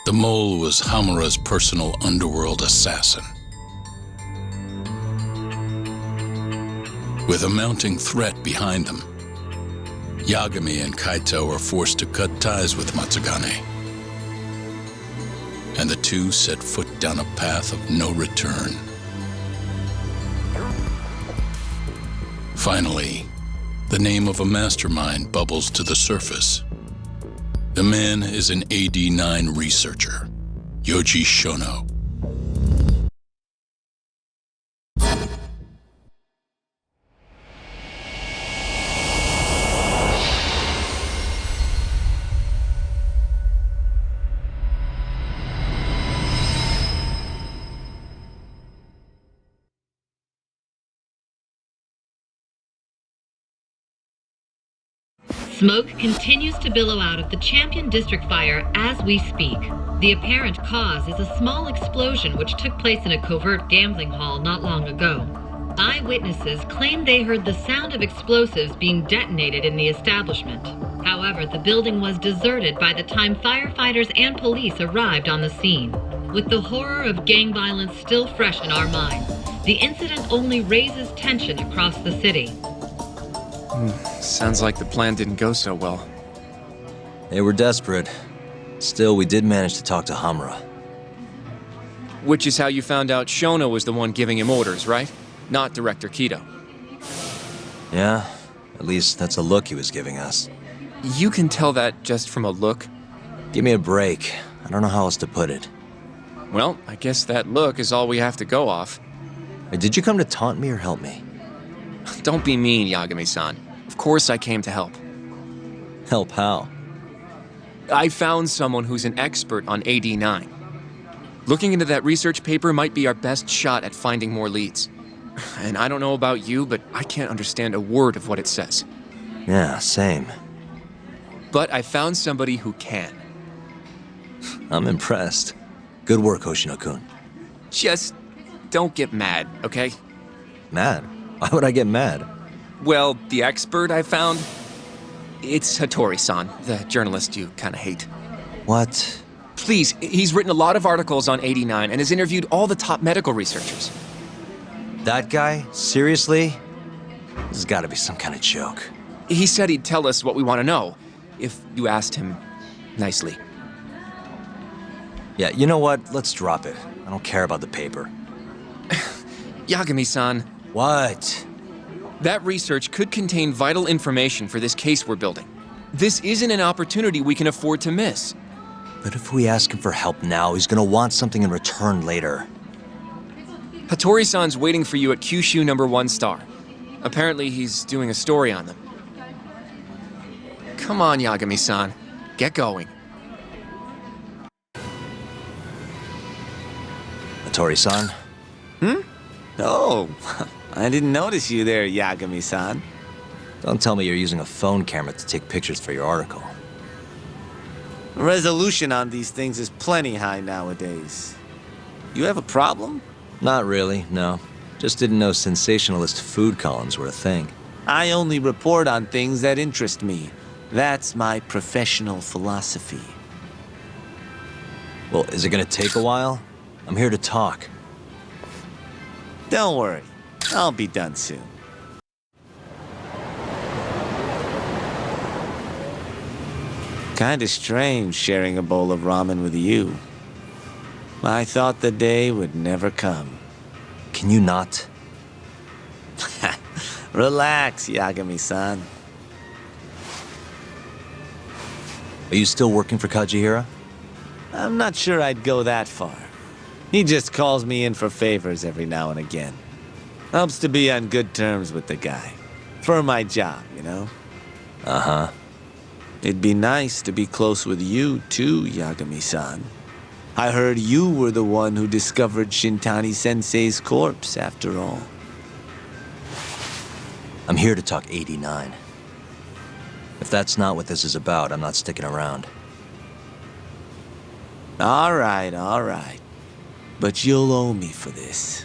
The mole was Hamura's personal underworld assassin. With a mounting threat behind them, Yagami and Kaito are forced to cut ties with Matsugane. And the two set foot down a path of no return. Finally, the name of a mastermind bubbles to the surface. The man is an AD-9 researcher, Yoji Shono. Smoke continues to billow out of the Champion District fire as we speak. The apparent cause is a small explosion which took place in a covert gambling hall not long ago. Eyewitnesses claim they heard the sound of explosives being detonated in the establishment. However, the building was deserted by the time firefighters and police arrived on the scene. With the horror of gang violence still fresh in our minds, the incident only raises tension across the city. Sounds like the plan didn't go so well. They were desperate. Still, we did manage to talk to Hamura. Which is how you found out Shono was the one giving him orders, right? Not Director Kido. Yeah, at least that's a look he was giving us. You can tell that just from a look? Give me a break. I don't know how else to put it. Well, I guess that look is all we have to go off. Did you come to taunt me or help me? Don't be mean, Yagami-san. Of course I came to help. Help how? I found someone who's an expert on AD-9. Looking into that research paper might be our best shot at finding more leads. And I don't know about you, but I can't understand a word of what it says. Yeah, same. But I found somebody who can. I'm impressed. Good work, Hoshino-kun. Just don't get mad, okay? Mad? Why would I get mad? Well, the expert I found, it's Hattori-san, the journalist you kinda hate. What? Please, he's written a lot of articles on AD-9 and has interviewed all the top medical researchers. That guy? Seriously? This has gotta be some kind of joke. He said he'd tell us what we want to know, if you asked him nicely. Yeah, you know what? Let's drop it. I don't care about the paper. Yagami-san. What? That research could contain vital information for this case we're building. This isn't an opportunity we can afford to miss. But if we ask him for help now, he's gonna want something in return later. Hattori-san's waiting for you at Kyushu #1 star. Apparently he's doing a story on them. Come on, Yagami-san. Get going. Hattori-san? Oh, I didn't notice you there, Yagami-san. Don't tell me you're using a phone camera to take pictures for your article. Resolution on these things is plenty high nowadays. You have a problem? Not really, no. Just didn't know sensationalist food columns were a thing. I only report on things that interest me. That's my professional philosophy. Well, is it gonna take a while? I'm here to talk. Don't worry, I'll be done soon. Kinda strange sharing a bowl of ramen with you. I thought the day would never come. Can you not? Relax, Yagami-san. Are you still working for Kajihira? I'm not sure I'd go that far. He just calls me in for favors every now and again. Helps to be on good terms with the guy. For my job, you know? Uh-huh. It'd be nice to be close with you, too, Yagami-san. I heard you were the one who discovered Shintani-sensei's corpse, after all. I'm here to talk 89. If that's not what this is about, I'm not sticking around. All right. But you'll owe me for this.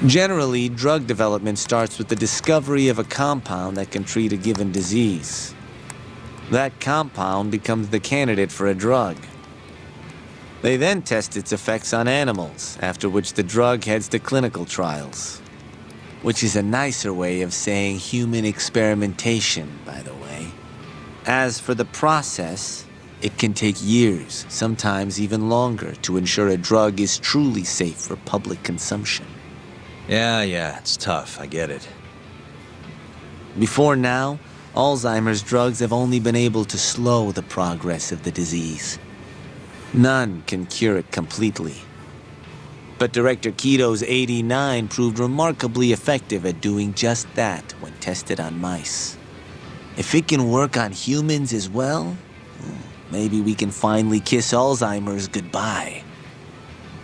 Generally, drug development starts with the discovery of a compound that can treat a given disease. That compound becomes the candidate for a drug. They then test its effects on animals, after which the drug heads to clinical trials. Which is a nicer way of saying human experimentation, by the way. As for the process, it can take years, sometimes even longer, to ensure a drug is truly safe for public consumption. Yeah, it's tough, I get it. Before now, Alzheimer's drugs have only been able to slow the progress of the disease. None can cure it completely. But Director Keto's 89 proved remarkably effective at doing just that when tested on mice. If it can work on humans as well, maybe we can finally kiss Alzheimer's goodbye.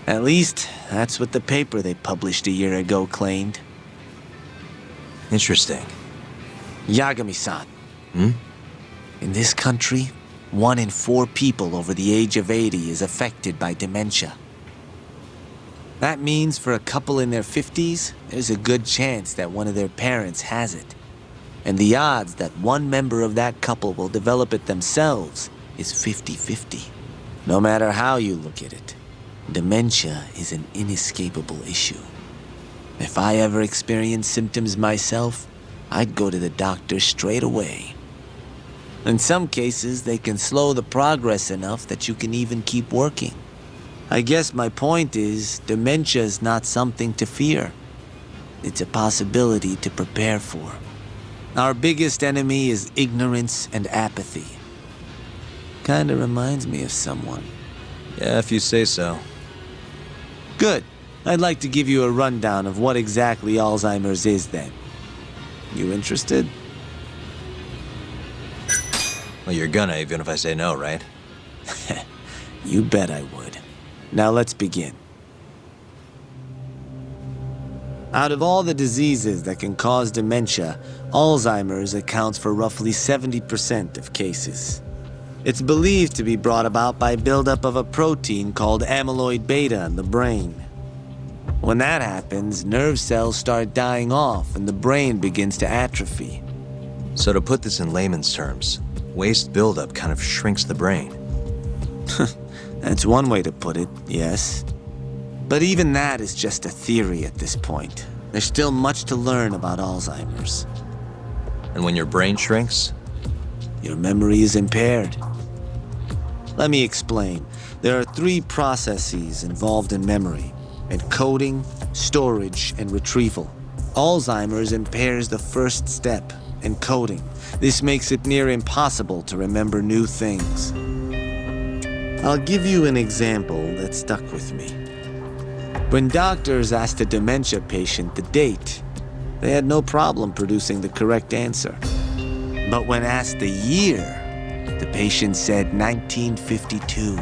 At least, that's what the paper they published a year ago claimed. Interesting. Yagami-san. In this country, 1 in 4 people over the age of 80 is affected by dementia. That means for a couple in their 50s, there's a good chance that one of their parents has it. And the odds that one member of that couple will develop it themselves is 50-50. No matter how you look at it, dementia is an inescapable issue. If I ever experienced symptoms myself, I'd go to the doctor straight away. In some cases, they can slow the progress enough that you can even keep working. I guess my point is, dementia is not something to fear. It's a possibility to prepare for. Our biggest enemy is ignorance and apathy. Kinda reminds me of someone. Yeah, if you say so. Good. I'd like to give you a rundown of what exactly Alzheimer's is then. You interested? Well, you're gonna, even if I say no, right? You bet I would. Now let's begin. Out of all the diseases that can cause dementia, Alzheimer's accounts for roughly 70% of cases. It's believed to be brought about by buildup of a protein called amyloid beta in the brain. When that happens, nerve cells start dying off and the brain begins to atrophy. So to put this in layman's terms, waste buildup kind of shrinks the brain. That's one way to put it, yes. But even that is just a theory at this point. There's still much to learn about Alzheimer's. And when your brain shrinks? Your memory is impaired. Let me explain. There are 3 processes involved in memory: encoding, storage, and retrieval. Alzheimer's impairs the first step, encoding. This makes it near impossible to remember new things. I'll give you an example that stuck with me. When doctors asked a dementia patient the date, they had no problem producing the correct answer. But when asked the year, the patient said 1952.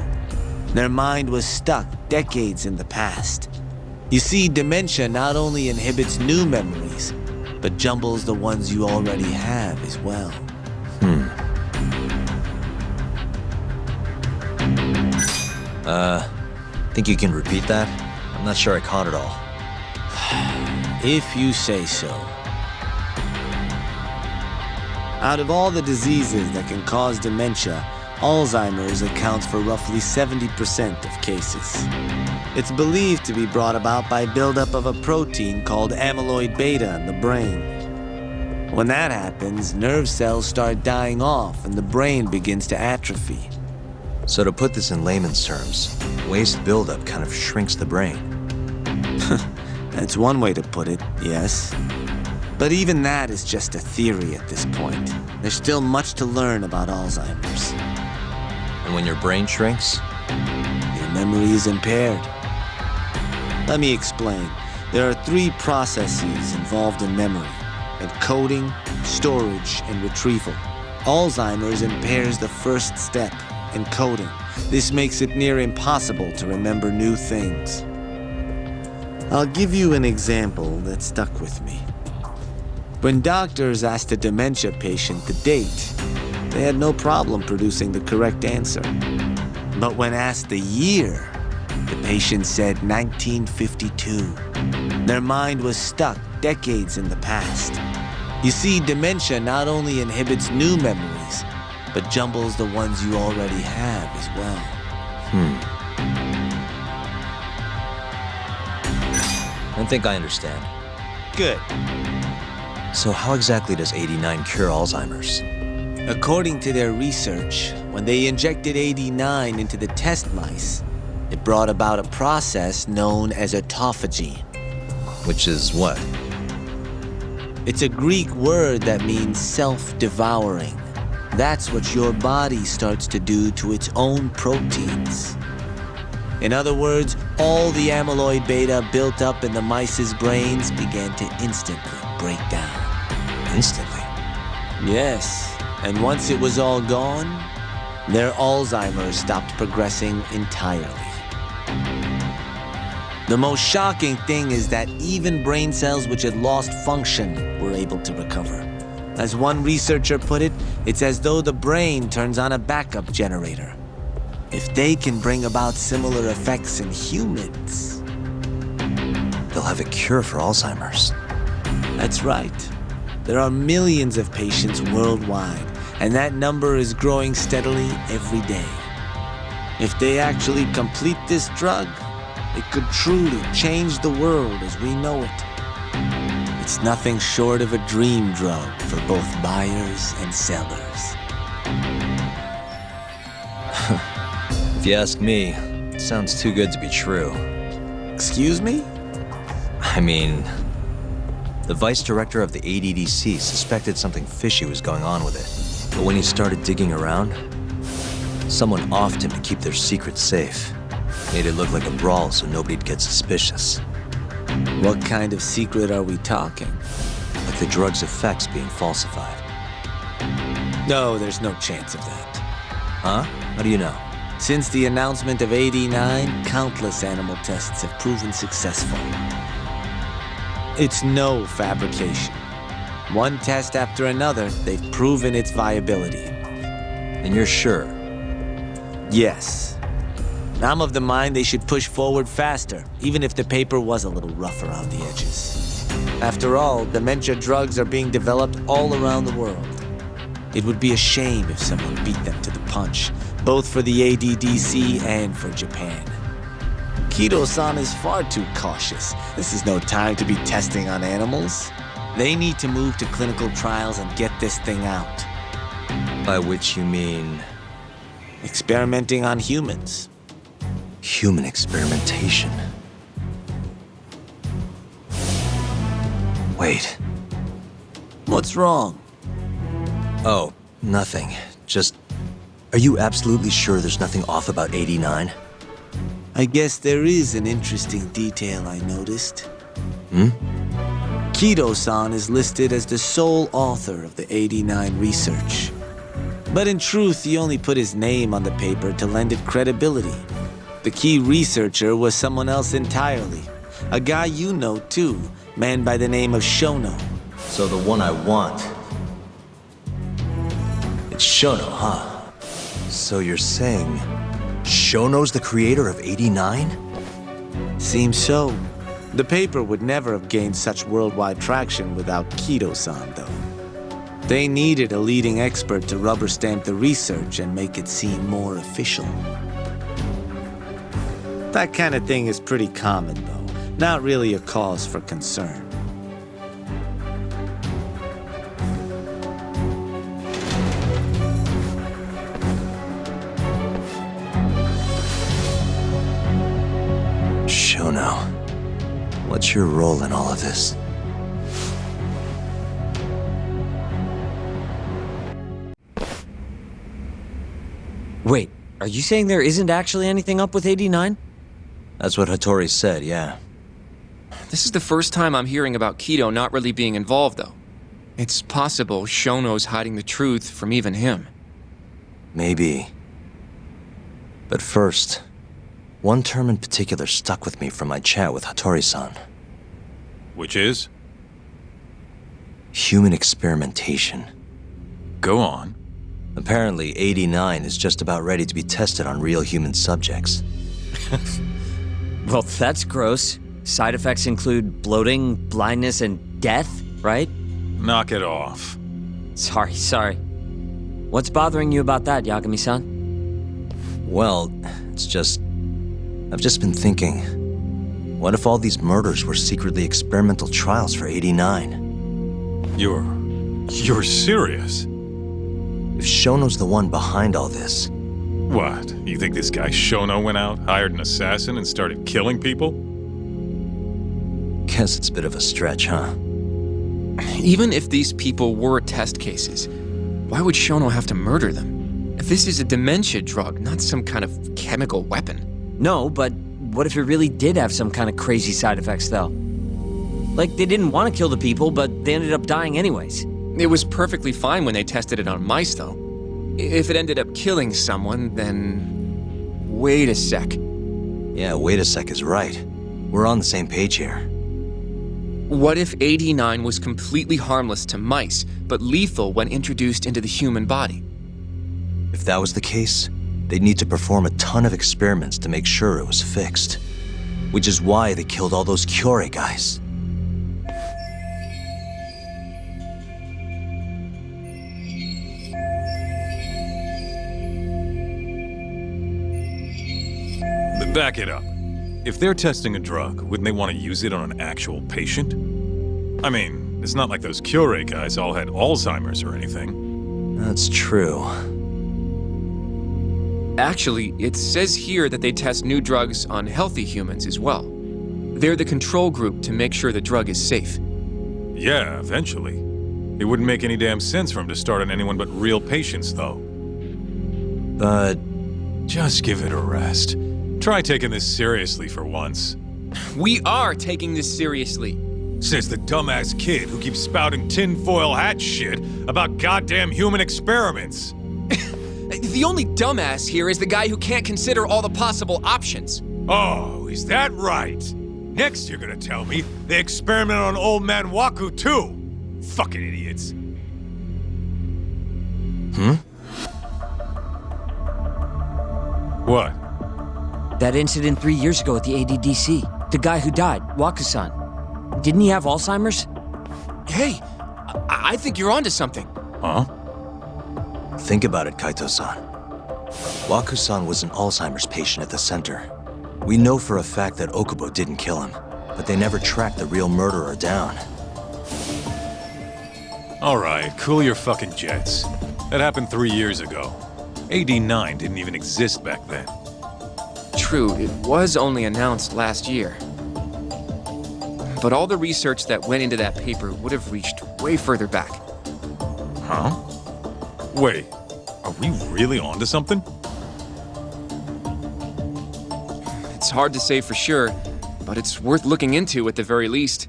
Their mind was stuck decades in the past. You see, dementia not only inhibits new memories, but jumbles the ones you already have as well. Think you can repeat that? I'm not sure I caught it all. If you say so. Out of all the diseases that can cause dementia, Alzheimer's accounts for roughly 70% of cases. It's believed to be brought about by buildup of a protein called amyloid beta in the brain. When that happens, nerve cells start dying off and the brain begins to atrophy. So to put this in layman's terms, waste buildup kind of shrinks the brain. That's one way to put it, yes. But even that is just a theory at this point. There's still much to learn about Alzheimer's. And when your brain shrinks? Your memory is impaired. Let me explain. There are 3 processes involved in memory: encoding, storage, and retrieval. Alzheimer's impairs the first step, encoding. This makes it near impossible to remember new things. I'll give you an example that stuck with me. When doctors asked a dementia patient the date, they had no problem producing the correct answer. But when asked the year, The patient said 1952. Their mind was stuck decades in the past. You see, dementia not only inhibits new memories, but jumbles the ones you already have as well. I think I understand. Good. So how exactly does 89 cure Alzheimer's? According to their research, when they injected 89 into the test mice, it brought about a process known as autophagy. Which is what? It's a Greek word that means self-devouring. That's what your body starts to do to its own proteins. In other words, all the amyloid beta built up in the mice's brains began to instantly break down. Instantly? Yes, and once it was all gone, their Alzheimer's stopped progressing entirely. The most shocking thing is that even brain cells which had lost function were able to recover. As one researcher put it, it's as though the brain turns on a backup generator. If they can bring about similar effects in humans, They'll have a cure for Alzheimer's. that's right. There are millions of patients worldwide, and that number is growing steadily every day. If they actually complete this drug, it could truly change the world as we know it. It's nothing short of a dream drug for both buyers and sellers. If you ask me, it sounds too good to be true. Excuse me? I mean, the vice director of the ADDC suspected something fishy was going on with it. But when he started digging around, someone offed him to keep their secret safe. Made it look like a brawl so nobody'd get suspicious. What kind of secret are we talking? Like the drug's effects being falsified. No, there's no chance of that. Huh? How do you know? Since the announcement of 89, countless animal tests have proven successful. It's no fabrication. One test after another, they've proven its viability. And you're sure? Yes. I'm of the mind they should push forward faster, even if the paper was a little rough around the edges. After all, dementia drugs are being developed all around the world. It would be a shame if someone beat them to the punch, both for the ADDC and for Japan. Kido-san is far too cautious. This is no time to be testing on animals. They need to move to clinical trials and get this thing out. By which you mean Experimenting on humans. human experimentation. Wait. What's wrong? Oh, nothing. Just, are you absolutely sure there's nothing off about 89? I guess there is an interesting detail I noticed. Kido-san is listed as the sole author of the 89 research. But in truth, he only put his name on the paper to lend it credibility. The key researcher was someone else entirely. A guy you know too, man by the name of Shono. So the one I want. It's Shono, huh? So you're saying Shono's the creator of 89? Seems so. The paper would never have gained such worldwide traction without Kido-san, though. They needed a leading expert to rubber stamp the research and make it seem more official. That kind of thing is pretty common, though. Not really a cause for concern. Shono, what's your role in all of this? Wait, are you saying there isn't actually anything up with 89? That's what Hattori said, yeah. This is the first time I'm hearing about Kido not really being involved, though. It's possible Shono's hiding the truth from even him. Maybe. But first, one term in particular stuck with me from my chat with Hattori-san. Which is? Human experimentation. Go on. Apparently, 89 is just about ready to be tested on real human subjects. Well, that's gross. Side effects include bloating, blindness, and death, right? Knock it off. Sorry. What's bothering you about that, Yagami-san? Well, it's just... I've just been thinking, what if all these murders were secretly experimental trials for 89? You're serious? If Shono's the one behind all this... What? You think this guy Shono went out, hired an assassin, and started killing people? Guess it's a bit of a stretch, huh? Even if these people were test cases, why would Shono have to murder them? This is a dementia drug, not some kind of chemical weapon. No, but what if it really did have some kind of crazy side effects, though? Like, they didn't want to kill the people, but they ended up dying anyways. It was perfectly fine when they tested it on mice, though. If it ended up killing someone, then... Wait a sec. Yeah, wait a sec is right. We're on the same page here. What if 89 was completely harmless to mice, but lethal when introduced into the human body? If that was the case, they'd need to perform a ton of experiments to make sure it was fixed. Which is why they killed all those Kyorei guys. Back it up. If they're testing a drug, wouldn't they want to use it on an actual patient? I mean, it's not like those Kyorei guys all had Alzheimer's or anything. That's true. Actually, it says here that they test new drugs on healthy humans as well. They're the control group to make sure the drug is safe. Yeah, eventually. It wouldn't make any damn sense for him to start on anyone but real patients, though. But... Just give it a rest. Try taking this seriously for once. We are taking this seriously. Says the dumbass kid who keeps spouting tinfoil hat shit about goddamn human experiments. The only dumbass here is the guy who can't consider all the possible options. Oh, is that right? Next you're gonna tell me they experiment on old man Waku too. Fucking idiots. What? That incident 3 years ago at the ADDC. The guy who died, Waku-san. Didn't he have Alzheimer's? Hey, I think you're onto something. Huh? think about it, Kaito-san. Waku-san was an Alzheimer's patient at the center. We know for a fact that Okubo didn't kill him, but they never tracked the real murderer down. Alright, cool your fucking jets. That happened 3 years ago. AD9 didn't even exist back then. True, it was only announced last year. But all the research that went into that paper would have reached way further back. Huh? Wait, are we really onto something? It's hard to say for sure, but it's worth looking into at the very least.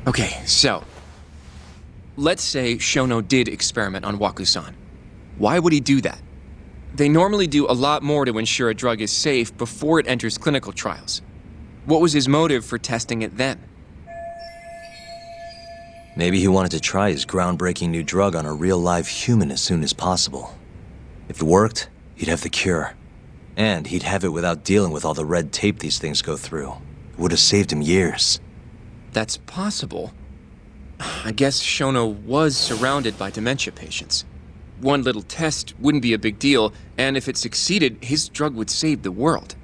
Okay, so... let's say Shono did experiment on Waku-san. Why would he do that? They normally do a lot more to ensure a drug is safe before it enters clinical trials. What was his motive for testing it then? Maybe he wanted to try his groundbreaking new drug on a real live human as soon as possible. If it worked, he'd have the cure. And he'd have it without dealing with all the red tape these things go through. It would have saved him years. That's possible. I guess Shono was surrounded by dementia patients. One little test wouldn't be a big deal, and if it succeeded, his drug would save the world.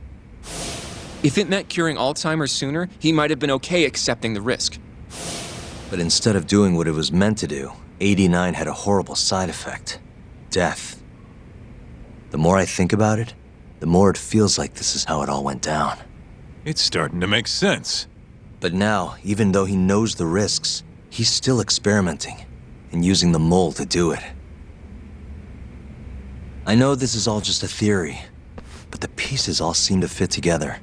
If it meant curing Alzheimer's sooner, he might have been okay accepting the risk. But instead of doing what it was meant to do, 89 had a horrible side effect. Death. The more I think about it, the more it feels like this is how it all went down. It's starting to make sense. But now, even though he knows the risks, he's still experimenting, and using the mole to do it. I know this is all just a theory, but the pieces all seem to fit together.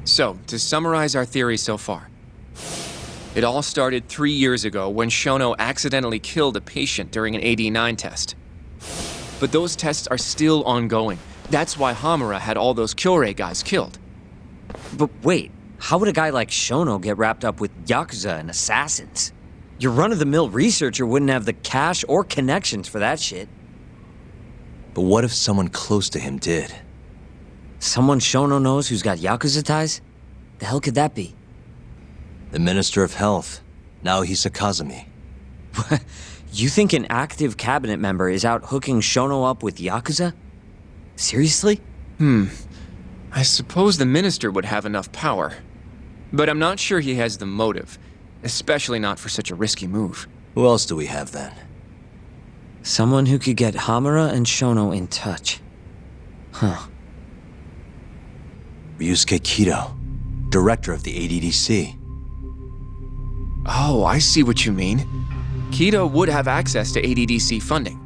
So, to summarize our theory so far. It all started 3 years ago when Shono accidentally killed a patient during an AD9 test. But those tests are still ongoing. That's why Hamura had all those Kyorei guys killed. But wait, how would a guy like Shono get wrapped up with Yakuza and assassins? Your run-of-the-mill researcher wouldn't have the cash or connections for that shit. But what if someone close to him did? Someone Shono knows who's got Yakuza ties? The hell could that be? The Minister of Health. Naohisa Kazumi. You think an active cabinet member is out hooking Shono up with Yakuza? Seriously? I suppose the minister would have enough power. But I'm not sure he has the motive, especially not for such a risky move. Who else do we have then? Someone who could get Hamura and Shono in touch. Huh. Ryusuke Kido, director of the ADDC. Oh, I see what you mean. Kido would have access to ADDC funding.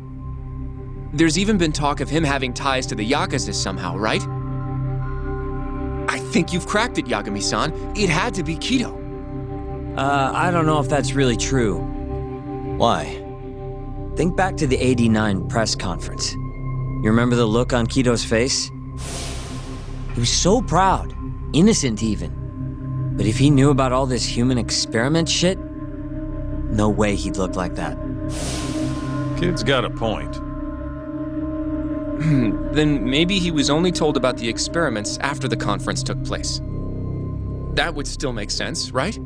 There's even been talk of him having ties to the Yakuza somehow, right? I think you've cracked it, Yagami-san. It had to be Kido. I don't know if that's really true. Why? Think back to the '89 press conference. You remember the look on Kido's face? He was so proud, innocent even. But if he knew about all this human experiment shit, no way he'd look like that. Kid's got a point. Then maybe he was only told about the experiments after the conference took place. That would still make sense, right?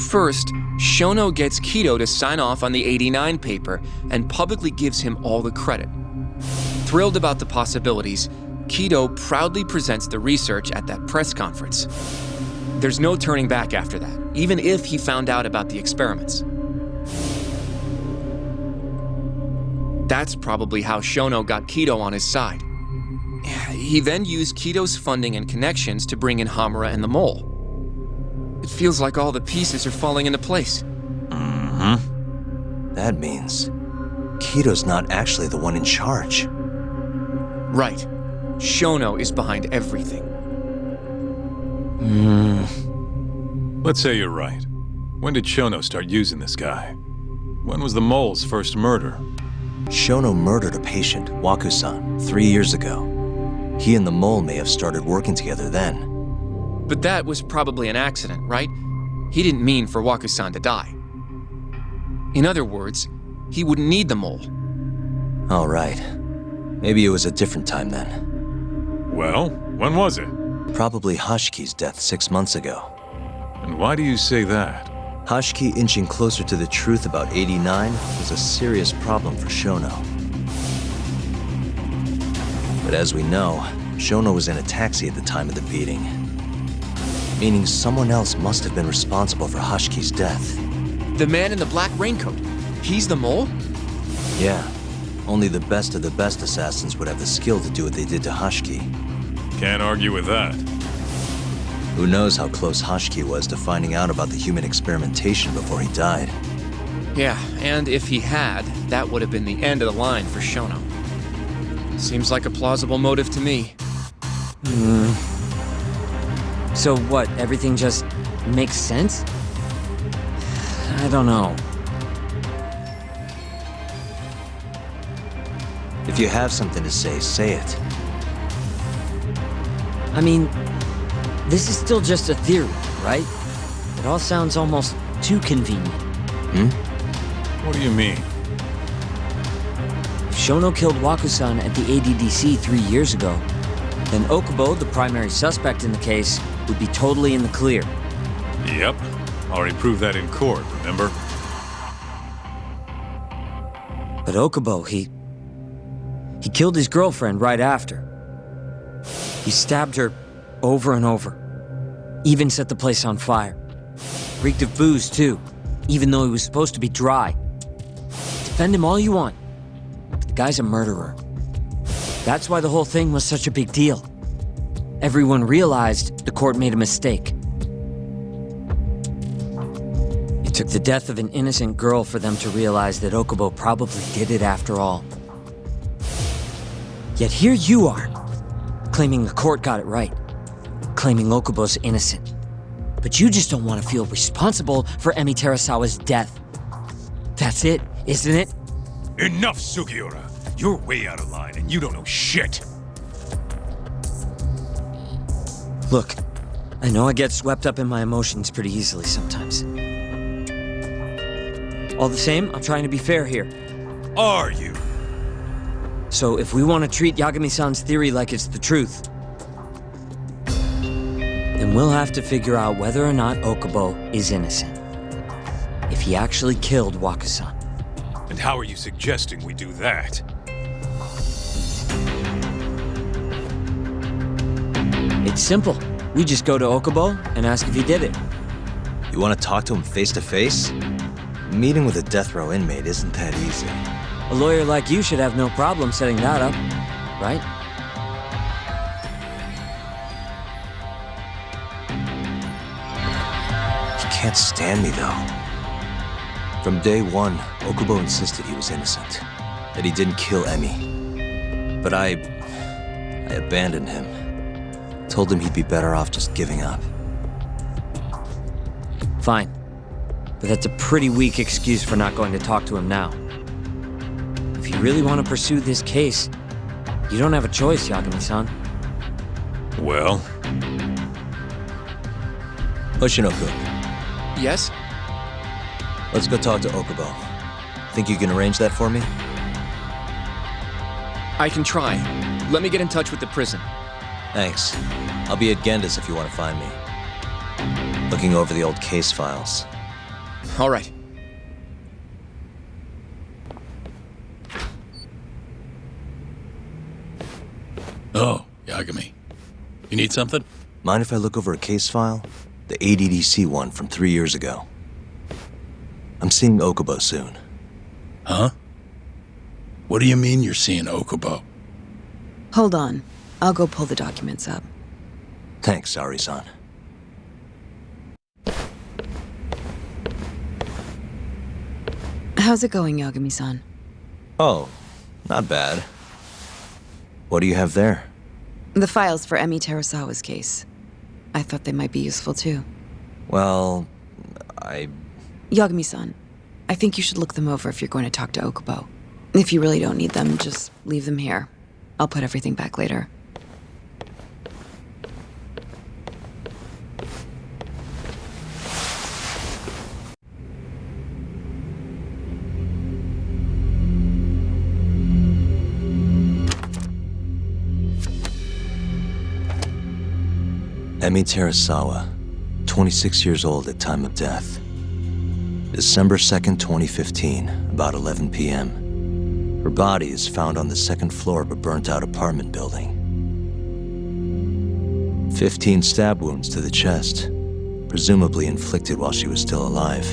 First, Shono gets Kido to sign off on the '89 paper and publicly gives him all the credit. Thrilled about the possibilities, Kido proudly presents the research at that press conference. There's no turning back after that, even if he found out about the experiments. That's probably how Shono got Kido on his side. He then used Kido's funding and connections to bring in Hamura and the Mole. It feels like all the pieces are falling into place. That means Kido's not actually the one in charge. Right. Shono is behind everything. Let's say you're right. When did Shono start using this guy? When was the Mole's first murder? Shono murdered a patient, Waku-san, 3 years ago. He and the Mole may have started working together then. But that was probably an accident, right? He didn't mean for Waku-san to die. In other words, he wouldn't need the Mole. All right. Maybe it was a different time then. Well, when was it? Probably Hashiki's death 6 months ago. And why do you say that? Hashiki inching closer to the truth about '89 was a serious problem for Shono. But as we know, Shono was in a taxi at the time of the beating. Meaning someone else must have been responsible for Hashiki's death. The man in the black raincoat. He's the Mole? Yeah. Only the best of the best assassins would have the skill to do what they did to Hashiki. Can't argue with that. Who knows how close Hashiki was to finding out about the human experimentation before he died. Yeah, and if he had, that would have been the end of the line for Shono. Seems like a plausible motive to me. So what, everything just makes sense? I don't know. If you have something to say it. I mean, this is still just a theory, right? It all sounds almost too convenient. What do you mean? If Shono killed Waku-san at the ADDC 3 years ago, then Okubo, the primary suspect in the case, would be totally in the clear. Yep. Already proved that in court, remember? But Okubo, he killed his girlfriend right after. He stabbed her over and over. Even set the place on fire. Reeked of booze, too, even though he was supposed to be dry. Defend him all you want, but the guy's a murderer. That's why the whole thing was such a big deal. Everyone realized the court made a mistake. It took the death of an innocent girl for them to realize that Okubo probably did it after all. Yet here you are, claiming the court got it right, claiming Okubo's innocent. But you just don't want to feel responsible for Emi Terasawa's death. That's it, isn't it? Enough, Sugiura! You're way out of line and you don't know shit! Look, I know I get swept up in my emotions pretty easily sometimes. All the same, I'm trying to be fair here. Are you? So if we want to treat Yagami-san's theory like it's the truth, then we'll have to figure out whether or not Okubo is innocent. If he actually killed Waku-san. And how are you suggesting we do that? It's simple. We just go to Okubo and ask if he did it. You want to talk to him face to face? Meeting with a death row inmate isn't that easy. A lawyer like you should have no problem setting that up, right? He can't stand me, though. From day one, Okubo insisted he was innocent, that he didn't kill Emi. But I abandoned him. Told him he'd be better off just giving up. Fine. But that's a pretty weak excuse for not going to talk to him now. If you really want to pursue this case, you don't have a choice, Yagami-san. Well, Hoshino-kun, Yes? let's go talk to Okubo. Think you can arrange that for me? I can try. Let me get in touch with the prison. Thanks. I'll be at Genda's if you want to find me. Looking over the old case files. All right. Oh, Yagami. You need something? Mind if I look over a case file? The ADDC one from 3 years ago. I'm seeing Okubo soon. Huh? What do you mean you're seeing Okubo? Hold on. I'll go pull the documents up. Thanks, Ari-san. How's it going, Yagami-san? Oh, not bad. What do you have there? The files for Emi Terasawa's case. I thought they might be useful too. Well, Yagami-san, I think you should look them over if you're going to talk to Okubo. If you really don't need them, just leave them here. I'll put everything back later. Emi Terasawa, 26 years old at time of death. December 2nd, 2015, about 11 p.m. Her body is found on the second floor of a burnt-out apartment building. 15 stab wounds to the chest, presumably inflicted while she was still alive.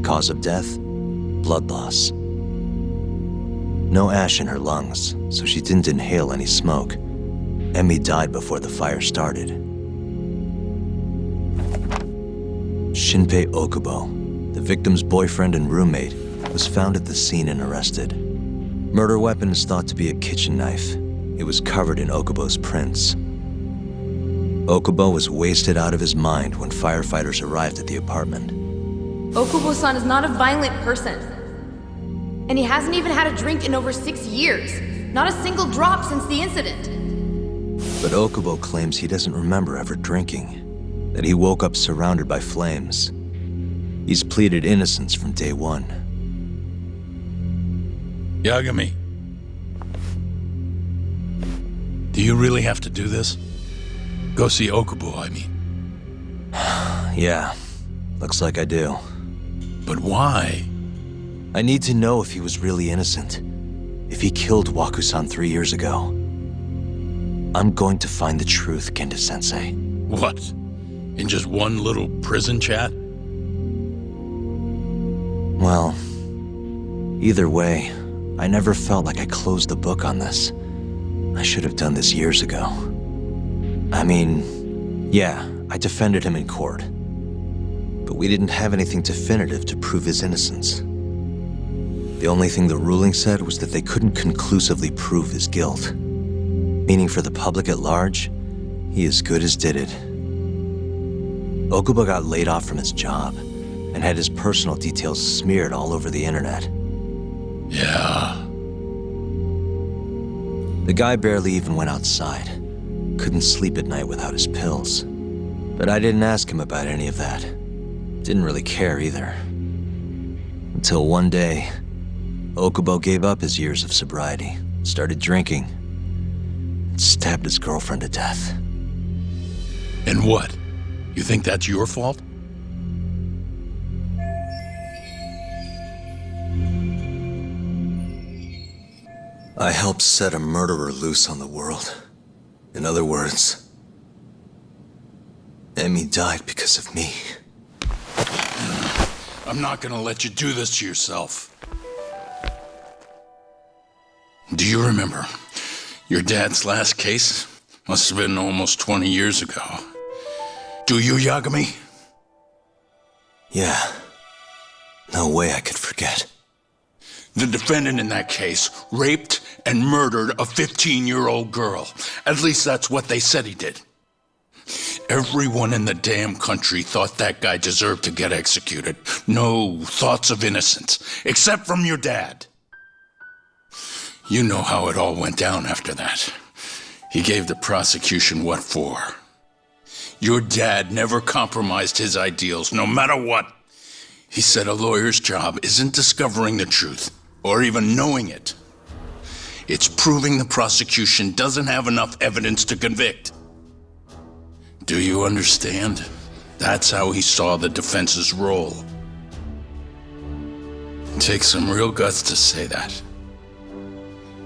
Cause of death? Blood loss. No ash in her lungs, so she didn't inhale any smoke. Emi died before the fire started. Shinpei Okubo, the victim's boyfriend and roommate, was found at the scene and arrested. Murder weapon is thought to be a kitchen knife. It was covered in Okubo's prints. Okubo was wasted out of his mind when firefighters arrived at the apartment. Okubo-san is not a violent person. And he hasn't even had a drink in over 6 years. Not a single drop since the incident. But Okubo claims he doesn't remember ever drinking, that he woke up surrounded by flames. He's pleaded innocence from day one. Yagami. Do you really have to do this? Go see Okubo, I mean. Yeah, looks like I do. But why? I need to know if he was really innocent. If he killed Waku-san 3 years ago. I'm going to find the truth, Kenda-sensei. What? In just one little prison chat? Well, either way, I never felt like I closed the book on this. I should have done this years ago. I mean, yeah, I defended him in court. But we didn't have anything definitive to prove his innocence. The only thing the ruling said was that they couldn't conclusively prove his guilt. Meaning for the public at large, he as good as did it. Okubo got laid off from his job and had his personal details smeared all over the internet. Yeah. The guy barely even went outside. Couldn't sleep at night without his pills. But I didn't ask him about any of that. Didn't really care either. Until one day, Okubo gave up his years of sobriety, started drinking, and stabbed his girlfriend to death. And what? You think that's your fault? I helped set a murderer loose on the world. In other words, Emmy died because of me. I'm not gonna let you do this to yourself. Do you remember your dad's last case? Must have been almost 20 years ago. Do you, Yagami? Yeah. No way I could forget. The defendant in that case raped and murdered a 15-year-old girl. At least that's what they said he did. Everyone in the damn country thought that guy deserved to get executed. No thoughts of innocence, except from your dad. You know how it all went down after that. He gave the prosecution what for. Your dad never compromised his ideals, no matter what. He said a lawyer's job isn't discovering the truth, or even knowing it. It's proving the prosecution doesn't have enough evidence to convict. Do you understand? That's how he saw the defense's role. It takes some real guts to say that.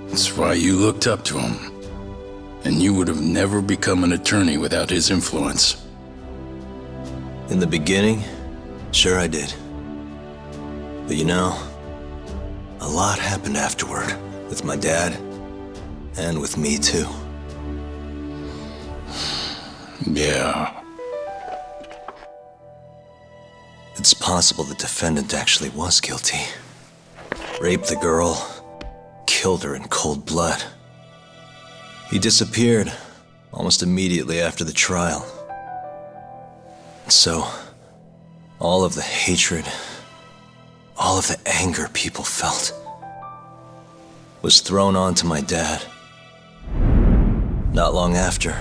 That's why you looked up to him. And you would have never become an attorney without his influence. In the beginning, sure I did. But you know, a lot happened afterward, with my dad, and with me too. Yeah. It's possible the defendant actually was guilty. Raped the girl, killed her in cold blood. He disappeared almost immediately after the trial. So, all of the hatred, all of the anger people felt, was thrown onto my dad. Not long after,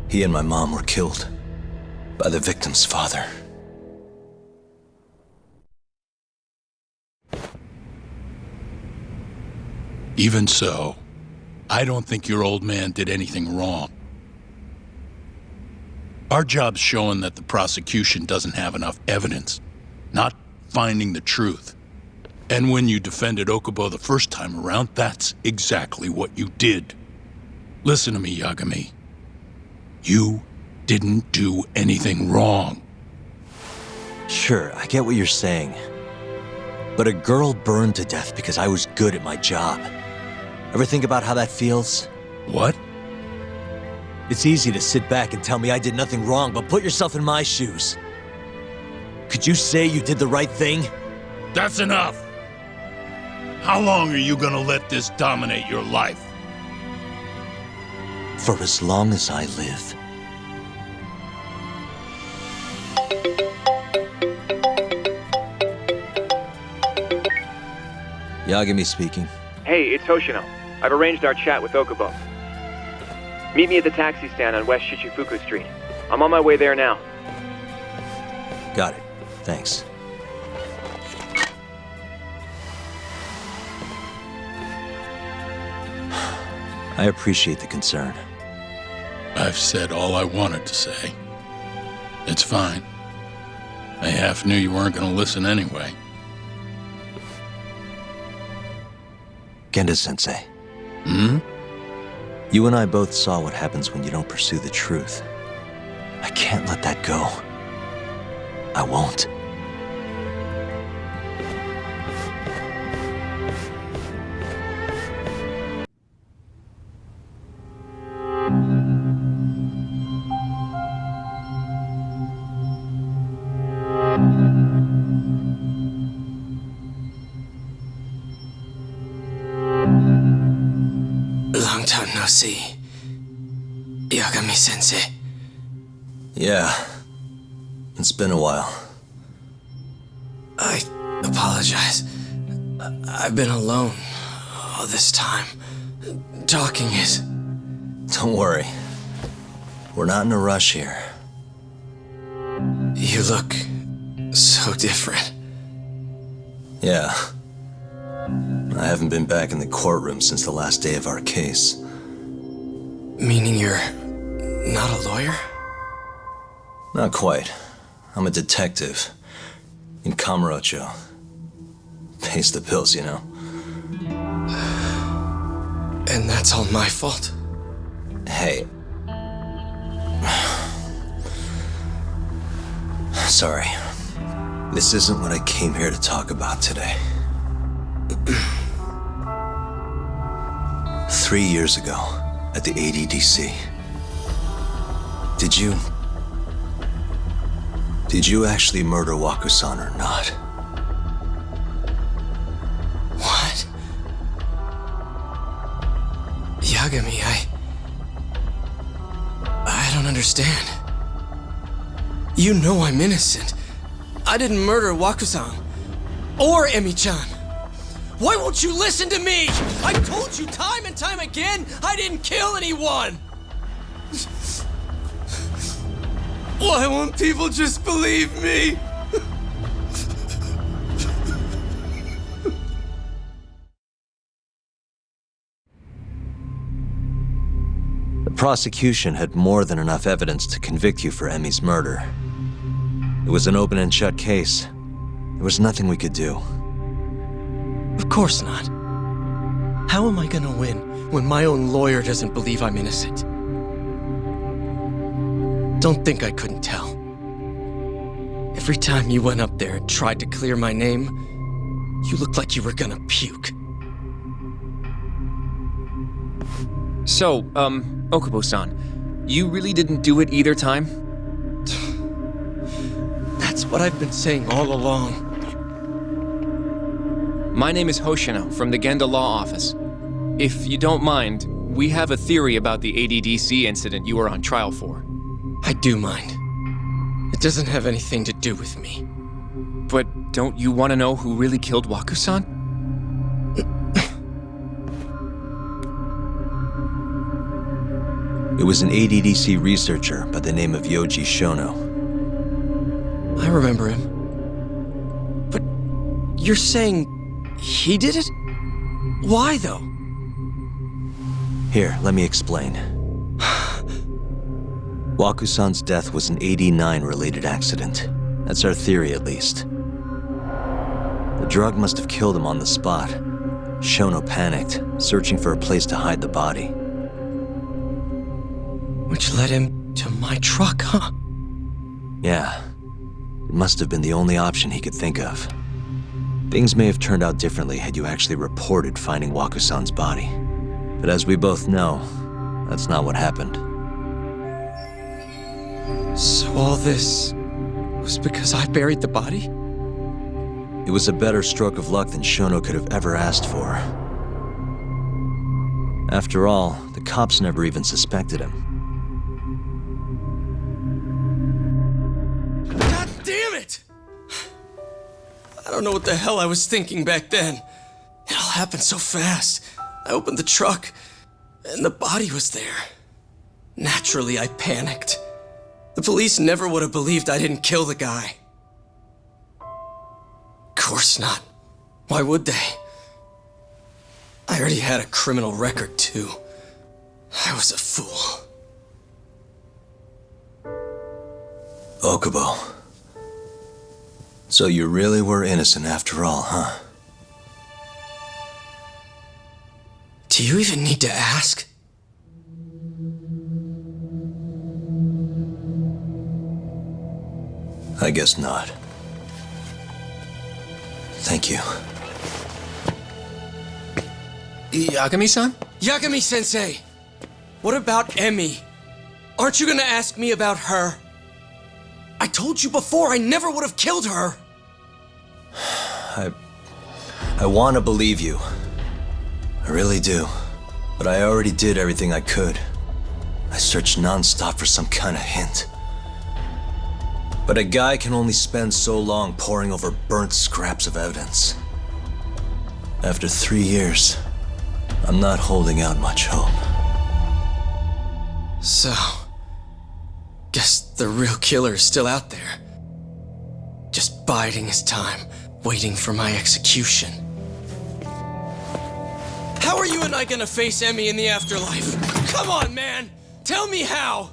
he and my mom were killed by the victim's father. Even so, I don't think your old man did anything wrong. Our job's showing that the prosecution doesn't have enough evidence, not finding the truth. And when you defended Okubo the first time around, that's exactly what you did. Listen to me, Yagami. You didn't do anything wrong. Sure, I get what you're saying. But a girl burned to death because I was good at my job. Ever think about how that feels? What? It's easy to sit back and tell me I did nothing wrong, but put yourself in my shoes. Could you say you did the right thing? That's enough! How long are you gonna let this dominate your life? For as long as I live. Yagami speaking. Hey, it's Hoshino. I've arranged our chat with Okubo. Meet me at the taxi stand on West Shichifuku Street. I'm on my way there now. Got it. Thanks. I appreciate the concern. I've said all I wanted to say. It's fine. I half knew you weren't gonna listen anyway. Genda-sensei. Hmm? You and I both saw what happens when you don't pursue the truth. I can't let that go. I won't. Long time no see. Yagami-sensei. Yeah. It's been a while. I apologize. I've been alone all this time. Talking is... Don't worry. We're not in a rush here. You look so different. Yeah. I haven't been back in the courtroom since the last day of our case. Meaning you're not a lawyer? Not quite. I'm a detective. In Kamurocho. Pays the bills, you know. And that's all my fault? Hey. Sorry. This isn't what I came here to talk about today. 3 years ago, at the ADDC. Did you actually murder Waku-san or not? What? Yagami, I don't understand. You know I'm innocent. I didn't murder Waku-san. Or Emi-chan. Why won't you listen to me? I've told you time and time again, I didn't kill anyone! Why won't people just believe me? The prosecution had more than enough evidence to convict you for Emi's murder. It was an open and shut case. There was nothing we could do. Of course not. How am I gonna win when my own lawyer doesn't believe I'm innocent? Don't think I couldn't tell. Every time you went up there and tried to clear my name, you looked like you were gonna puke. So, Okubo-san, you really didn't do it either time? That's what I've been saying all along. My name is Hoshino from the Genda Law Office. If you don't mind, we have a theory about the ADDC incident you were on trial for. I do mind. It doesn't have anything to do with me. But don't you want to know who really killed Waku-san? It was an ADDC researcher by the name of Yoji Shono. I remember him. But you're saying he did it? Why, though? Here, let me explain. Waku-san's death was an 89-related accident. That's our theory, at least. The drug must have killed him on the spot. Shono panicked, searching for a place to hide the body. Which led him to my truck, huh? Yeah. It must have been the only option he could think of. Things may have turned out differently had you actually reported finding Waku-san's body. But as we both know, that's not what happened. So all this was because I buried the body? It was a better stroke of luck than Shono could have ever asked for. After all, the cops never even suspected him. God damn it! I don't know what the hell I was thinking back then. It all happened so fast. I opened the truck, and the body was there. Naturally, I panicked. The police never would have believed I didn't kill the guy. Of course not. Why would they? I already had a criminal record, too. I was a fool. Okubo. So you really were innocent after all, huh? Do you even need to ask? I guess not. Thank you. Yagami-san? Yagami-sensei! What about Emi? Aren't you gonna ask me about her? I told you before I never would have killed her! I want to believe you. I really do. But I already did everything I could. I searched non-stop for some kind of hint. But a guy can only spend so long poring over burnt scraps of evidence. After 3 years, I'm not holding out much hope. So, guess the real killer is still out there. Just biding his time, waiting for my execution. I gonna face Emmy in the afterlife? Come on, man! Tell me how!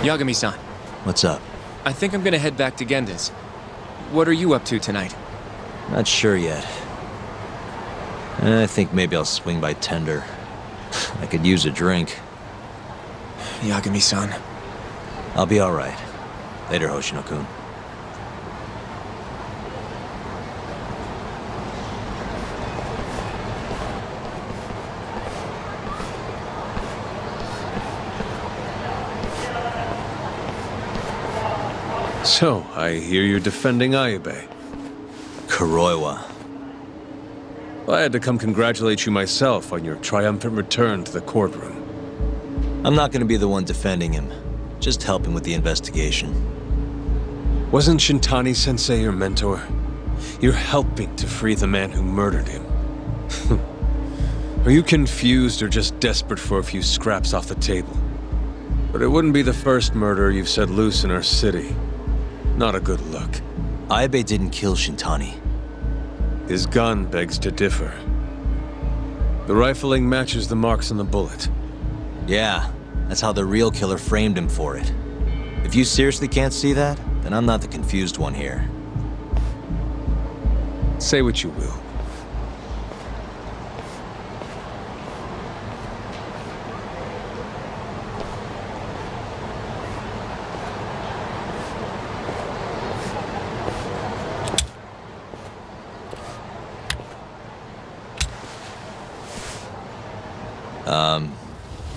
Yagami-san, What's up? I think I'm gonna head back to Genda's. What are you up to tonight? Not sure yet. I think maybe I'll swing by Tender. I could use a drink. Yagami-san. I'll be alright. Later, Hoshino-kun. So, I hear you're defending Ayube. Kuroiwa. I had to come congratulate you myself on your triumphant return to the courtroom. I'm not gonna be the one defending him. Just helping with the investigation. Wasn't Shintani-sensei your mentor? You're helping to free the man who murdered him. Are you confused or just desperate for a few scraps off the table? But it wouldn't be the first murder you've set loose in our city. Not a good look. Ayube didn't kill Shintani. His gun begs to differ. The rifling matches the marks on the bullet. Yeah, that's how the real killer framed him for it. If you seriously can't see that, then I'm not the confused one here. Say what you will.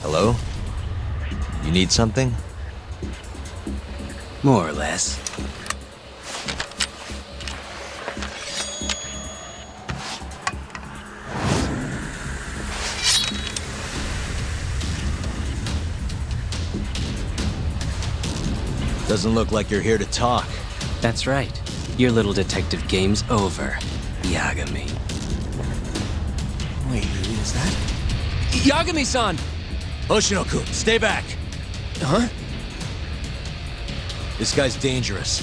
Hello? You need something? More or less. Doesn't look like you're here to talk. That's right. Your little detective game's over, Yagami. Wait, is that? Yagami-san! Hoshino-kun, stay back! Huh? This guy's dangerous.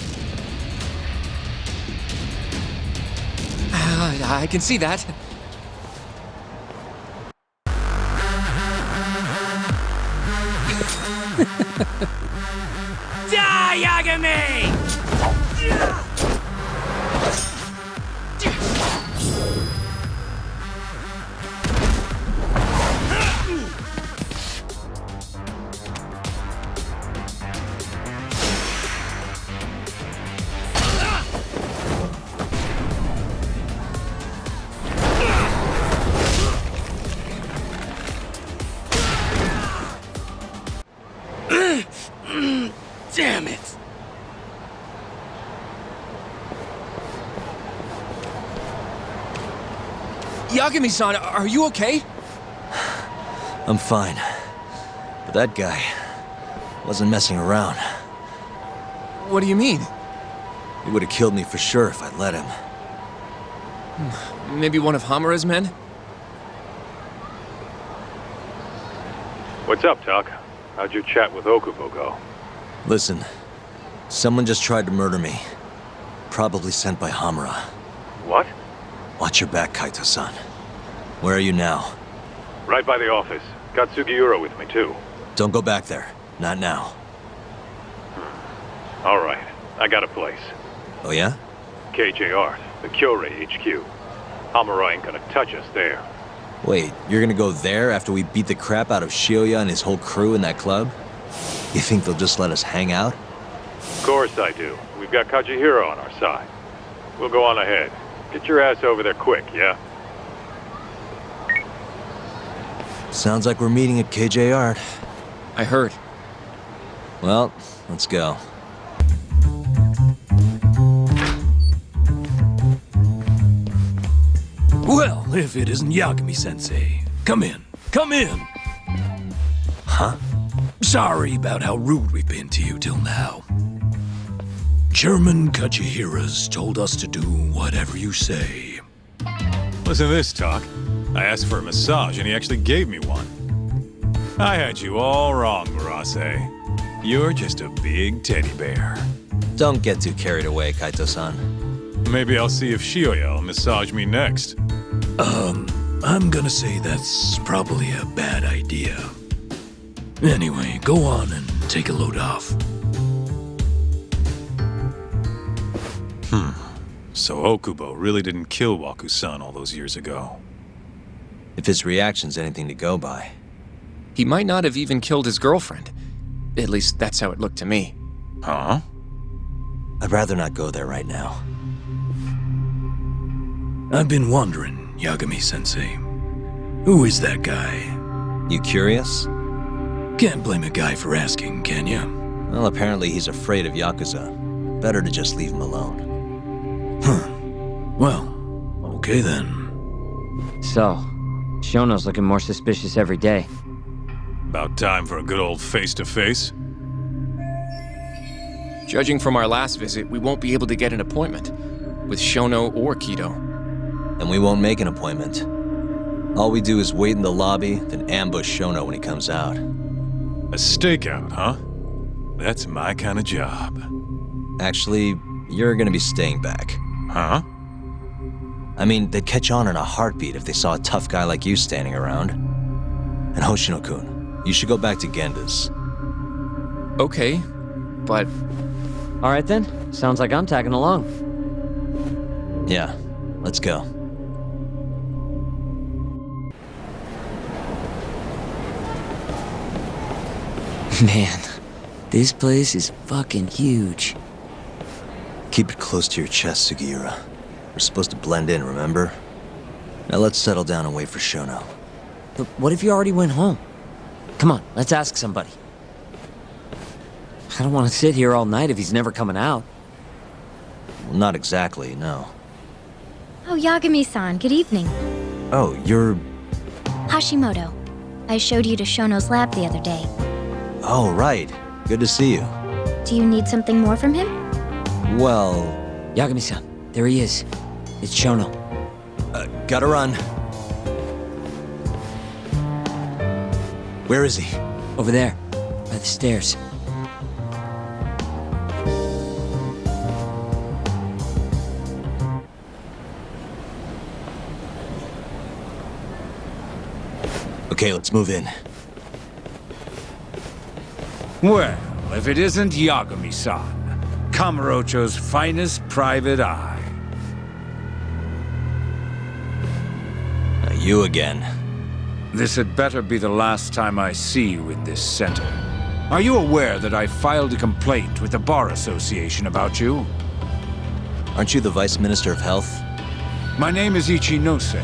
I can see that. Die, Yagami! Damn it! Yagami-san, are you okay? I'm fine. But that guy wasn't messing around. What do you mean? He would have killed me for sure if I'd let him. Maybe one of Hamura's men? What's up, Tuck? How'd your chat with Okubo go? Listen, someone just tried to murder me. Probably sent by Hamura. What? Watch your back, Kaito-san. Where are you now? Right by the office. Got Sugiura with me, too. Don't go back there. Not now. All right. I got a place. Oh yeah? KJ Art, the Kyorei HQ. Hamura ain't gonna touch us there. Wait, you're gonna go there after we beat the crap out of Shioya and his whole crew in that club? You think they'll just let us hang out? Of course I do. We've got Kajihiro on our side. We'll go on ahead. Get your ass over there quick, yeah? Sounds like we're meeting at KJ Art. I heard. Well, let's go. Well, if it isn't Yagami-sensei. Come in. Come in! Huh? Sorry about how rude we've been to you till now. Chairman Kachihira's told us to do whatever you say. Listen to this, Tuck. I asked for a massage and he actually gave me one. I had you all wrong, Murase. You're just a big teddy bear. Don't get too carried away, Kaito-san. Maybe I'll see if Shioya will massage me next. I'm gonna say that's probably a bad idea. Anyway, go on and take a load off. So Okubo really didn't kill Waku-san all those years ago. If his reaction's anything to go by. He might not have even killed his girlfriend. At least that's how it looked to me. Huh? I'd rather not go there right now. I've been wondering, Yagami-sensei. Who is that guy? You curious? Can't blame a guy for asking, can ya? Well, apparently he's afraid of Yakuza. Better to just leave him alone. Huh. Well, okay then. So, Shono's looking more suspicious every day. About time for a good old face-to-face. Judging from our last visit, we won't be able to get an appointment with Shono or Kido. And we won't make an appointment. All we do is wait in the lobby, then ambush Shono when he comes out. A stakeout, huh? That's my kind of job. Actually, you're gonna be staying back. Huh? I mean, they'd catch on in a heartbeat if they saw a tough guy like you standing around. And Hoshino-kun, you should go back to Genda's. Okay, but... All right then, sounds like I'm tagging along. Yeah, let's go. Man, this place is fucking huge. Keep it close to your chest, Sugiura. We're supposed to blend in, remember? Now let's settle down and wait for Shono. But what if you already went home? Come on, let's ask somebody. I don't want to sit here all night if he's never coming out. Well, not exactly, no. Oh, Yagami-san, good evening. Oh, you're... Hashimoto. I showed you to Shono's lab the other day. Oh, right. Good to see you. Do you need something more from him? Well... Yagami-san, there he is. It's Shono. Gotta run. Where is he? Over there, by the stairs. Okay, let's move in. Well, if it isn't Yagami-san, Kamurocho's finest private eye. You again. This had better be the last time I see you in this center. Are you aware that I filed a complaint with the Bar Association about you? Aren't you the Vice Minister of Health? My name is Ichinose.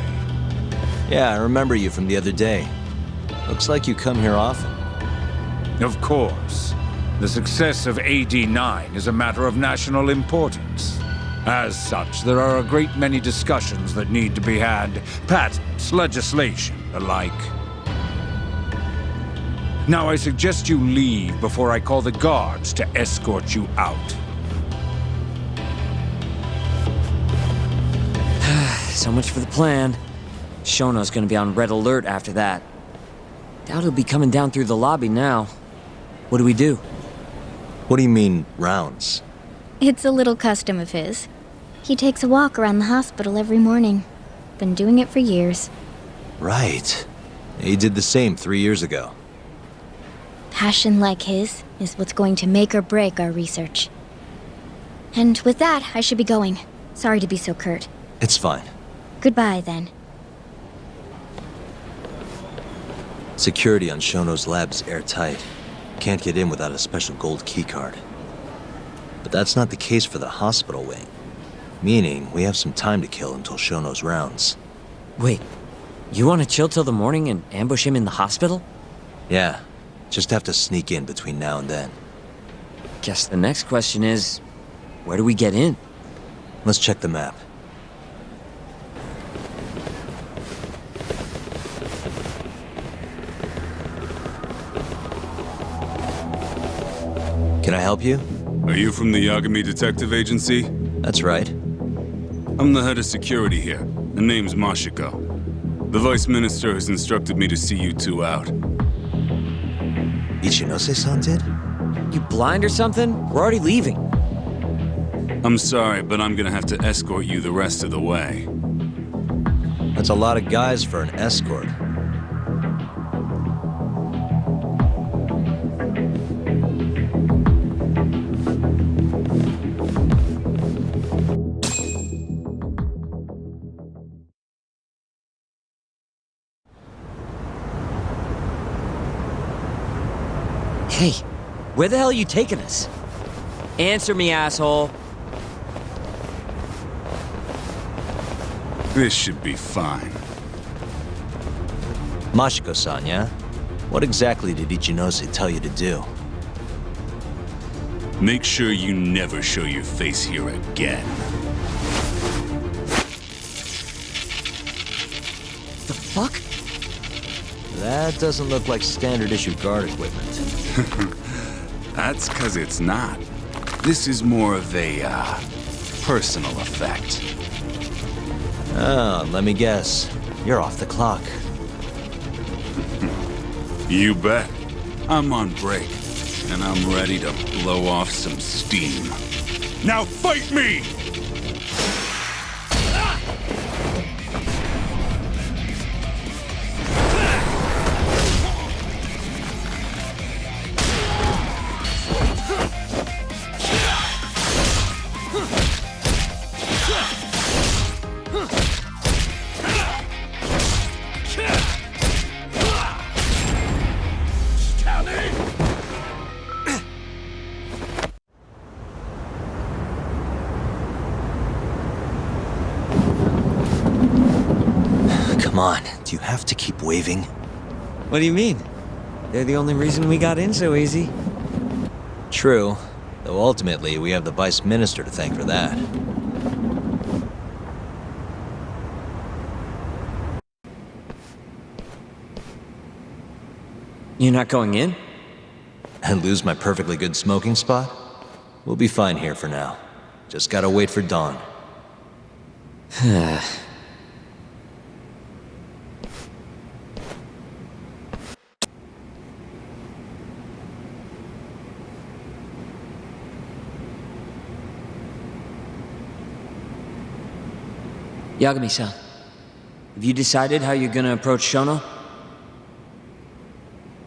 Yeah, I remember you from the other day. Looks like you come here often. Of course. The success of AD9 is a matter of national importance. As such, there are a great many discussions that need to be had, patents, legislation, the like. Now I suggest you leave before I call the guards to escort you out. So much for the plan. Shono's gonna be on red alert after that. Doubt he'll be coming down through the lobby now. What do we do? What do you mean, rounds? It's a little custom of his. He takes a walk around the hospital every morning. Been doing it for years. Right. He did the same 3 years ago. Passion like his is what's going to make or break our research. And with that, I should be going. Sorry to be so curt. It's fine. Goodbye, then. Security on Shono's lab is airtight. Can't get in without a special gold keycard. But that's not the case for the hospital wing. Meaning, we have some time to kill until Shono's rounds. Wait, you want to chill till the morning and ambush him in the hospital? Yeah, just have to sneak in between now and then. Guess the next question is, where do we get in? Let's check the map. Can I help you? Are you from the Yagami Detective Agency? That's right. I'm the head of security here. The name's Mashiko. The Vice Minister has instructed me to see you two out. Ichinose-san did? You blind or something? We're already leaving. I'm sorry, but I'm gonna have to escort you the rest of the way. That's a lot of guys for an escort. Hey, where the hell are you taking us? Answer me, asshole. This should be fine. Mashiko-san, yeah? What exactly did Ichinose tell you to do? Make sure you never show your face here again. The fuck? That doesn't look like standard issue guard equipment. That's 'cause it's not. This is more of a, personal effect. Oh, let me guess. You're off the clock. You bet. I'm on break, and I'm ready to blow off some steam. Now fight me! Come on, do you have to keep waving? What do you mean? They're the only reason we got in so easy. True, though ultimately we have the Vice Minister to thank for that. You're not going in? And lose my perfectly good smoking spot? We'll be fine here for now. Just gotta wait for dawn. Yagami-san, have you decided how you're gonna approach Shono?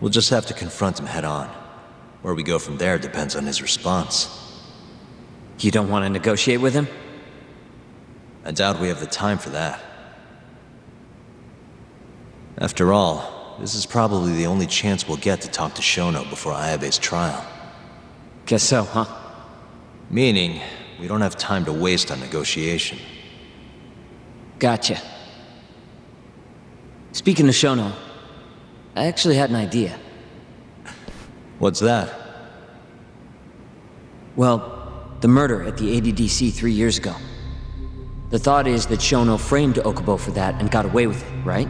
We'll just have to confront him head on. Where we go from there depends on his response. You don't want to negotiate with him? I doubt we have the time for that. After all, this is probably the only chance we'll get to talk to Shono before Ayabe's trial. Guess so, huh? Meaning, we don't have time to waste on negotiation. Gotcha. Speaking of Shono, I actually had an idea. What's that? Well, the murder at the ADDC 3 years ago. The thought is that Shono framed Okubo for that and got away with it, right?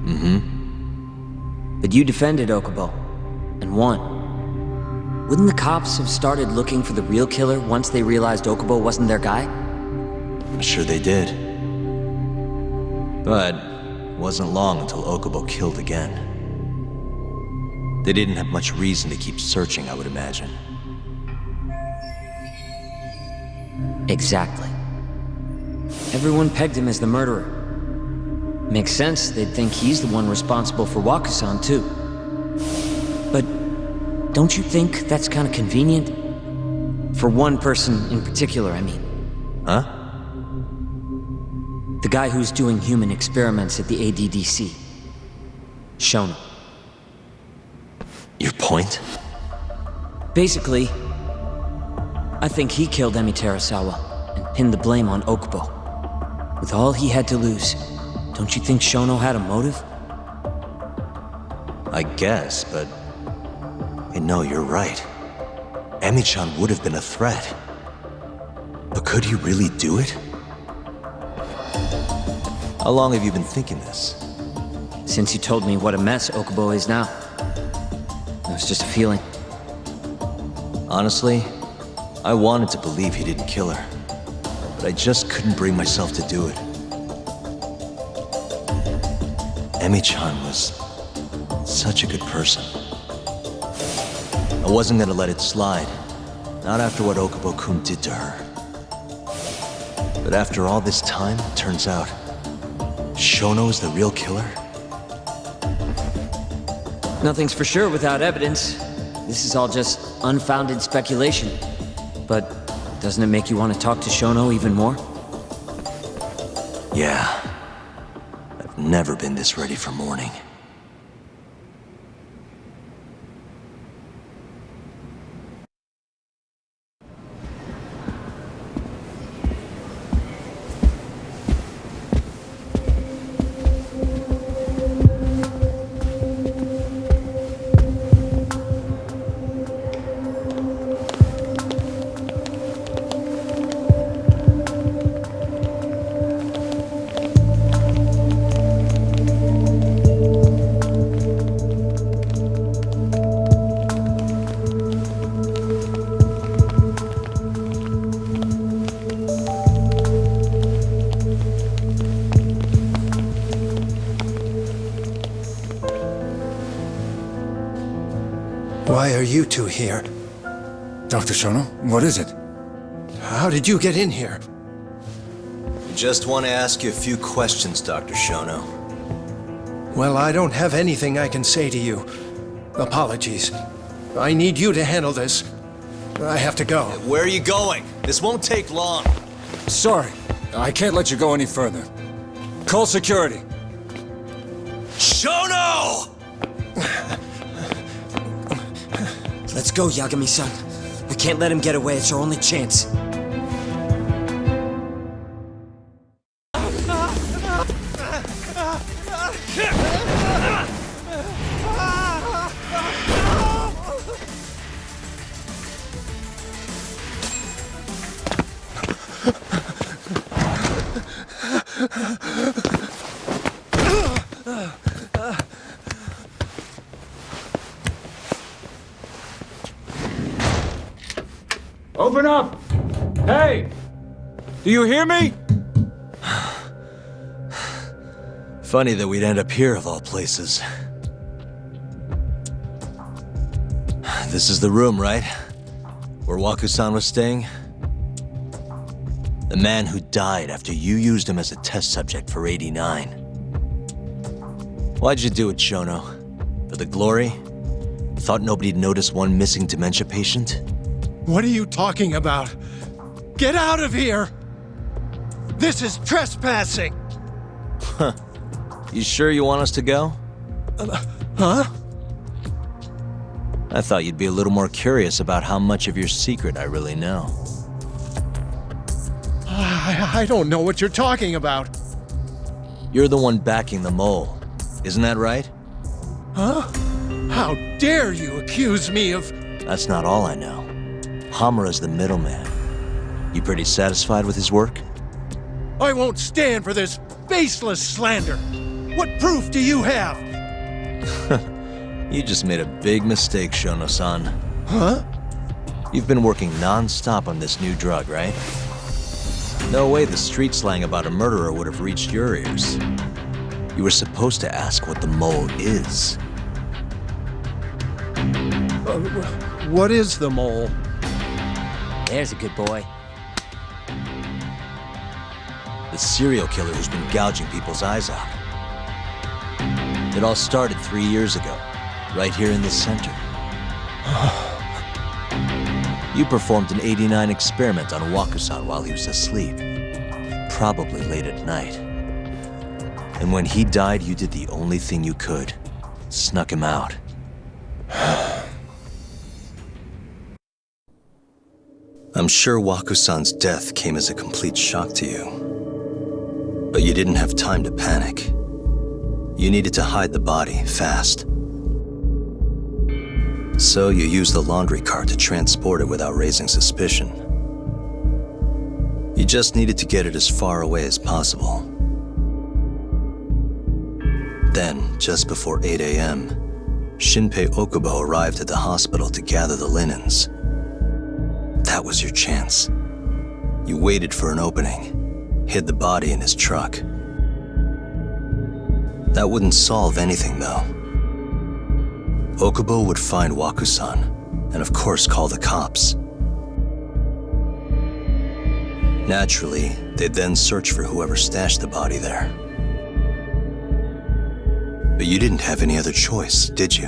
Mm-hmm. But you defended Okubo, and won. Wouldn't the cops have started looking for the real killer once they realized Okubo wasn't their guy? I'm sure they did. But it wasn't long until Okubo killed again. They didn't have much reason to keep searching, I would imagine. Exactly. Everyone pegged him as the murderer. Makes sense, they'd think he's the one responsible for Wakusan, too. But don't you think that's kind of convenient? For one person in particular, I mean. Huh? The guy who's doing human experiments at the ADDC. Shono. Your point? Basically, I think he killed Emi Terasawa and pinned the blame on Okubo. With all he had to lose, don't you think Shono had a motive? I guess, but... Hey, no, you're right. Emi-chan would have been a threat. But could he really do it? How long have you been thinking this? Since you told me what a mess Okubo is now. It was just a feeling. Honestly, I wanted to believe he didn't kill her. But I just couldn't bring myself to do it. Emi-chan was such a good person. I wasn't gonna let it slide. Not after what Okubo-kun did to her. But after all this time, it turns out Shono's the real killer? Nothing's for sure without evidence. This is all just unfounded speculation. But doesn't it make you want to talk to Shono even more? Yeah. I've never been this ready for morning. Why are you two here? Dr. Shono, what is it? How did you get in here? We just want to ask you a few questions, Dr. Shono. Well, I don't have anything I can say to you. Apologies. I need you to handle this. I have to go. Where are you going? This won't take long. Sorry, I can't let you go any further. Call security. Shono! Let's go, Yagami-san. We can't let him get away. It's our only chance. Open up! Hey! Do you hear me? Funny that we'd end up here of all places. This is the room, right? Where Waku-san was staying? The man who died after you used him as a test subject for 89. Why'd you do it, Shono? For the glory? Thought nobody'd notice one missing dementia patient? What are you talking about? Get out of here! This is trespassing! Huh. You sure you want us to go? Huh? I thought you'd be a little more curious about how much of your secret I really know. I don't know what you're talking about. You're the one backing the mole, isn't that right? Huh? How dare you accuse me of... That's not all I know. Hamura's the middleman. You pretty satisfied with his work? I won't stand for this baseless slander. What proof do you have? You just made a big mistake, Shono-san. Huh? You've been working non-stop on this new drug, right? No way the street slang about a murderer would have reached your ears. You were supposed to ask what the mole is. What is the mole? There's a good boy. The serial killer who's been gouging people's eyes out. It all started 3 years ago, right here in the center. You performed an 89 experiment on Waku-san while he was asleep. Probably late at night. And when he died, you did the only thing you could. Snuck him out. I'm sure Waku-san's death came as a complete shock to you. But you didn't have time to panic. You needed to hide the body fast. So you used the laundry cart to transport it without raising suspicion. You just needed to get it as far away as possible. Then, just before 8 a.m., Shinpei Okubo arrived at the hospital to gather the linens. That was your chance. You waited for an opening, hid the body in his truck. That wouldn't solve anything, though. Okubo would find Waku-san, and of course call the cops. Naturally, They'd then search for whoever stashed the body there. But you didn't have any other choice, did you?